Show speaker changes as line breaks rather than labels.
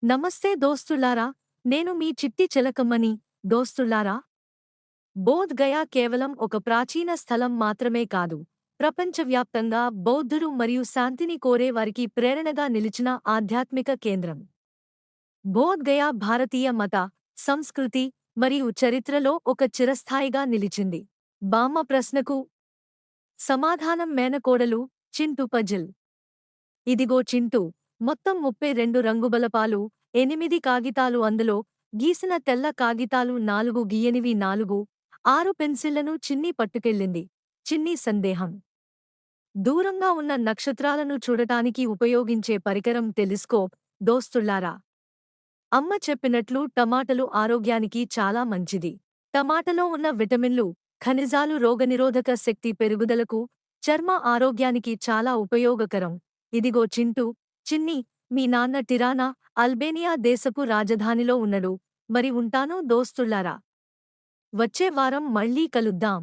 నమస్తే దోస్తులారా, నేను మీ చిట్టి చిలకమ్మని. దోస్తులారా, బోధ్ గయా కేవలం ఒక ప్రాచీన స్థలం మాత్రమే కాదు, ప్రపంచవ్యాప్తంగా బౌద్ధులు మరియు శాంతిని కోరే వారికి ప్రేరణగా నిలిచిన ఆధ్యాత్మిక కేంద్రం. బోధ్ గయా భారతీయ మత, సంస్కృతి మరియు చరిత్రలో ఒక చిరస్థాయిగా నిలిచింది. బామ్మ ప్రశ్నకు సమాధానం మేనకోడలు చింటూ పజిల్. ఇదిగో చింటూ, మొత్తం 32 రంగుబలపాలు, 8 కాగితాలు, అందులో గీసిన తెల్ల కాగితాలు 4, గీయనివి 4, 6 పెన్సిళ్లను చిన్ని పట్టుకెళ్ళింది. చిన్ని సందేహం. దూరంగా ఉన్న నక్షత్రాలను చూడటానికి ఉపయోగించే పరికరం టెలిస్కోప్. దోస్తుల్లారా, అమ్మ చెప్పినట్లు టమాటలు ఆరోగ్యానికి చాలా మంచిది. టమాటలో ఉన్న విటమిన్లు, ఖనిజాలు రోగనిరోధక శక్తి పెరుగుదలకు, చర్మ ఆరోగ్యానికి చాలా ఉపయోగకరం. ఇదిగో చింటూ, చిన్ని, మీ నాన్న టిరానా, అల్బేనియా దేశపు రాజధానిలో ఉన్నడు. మరి ఉంటాను దోస్తుల్లారా. వచ్చే వారం మళ్ళీ కలుద్దాం.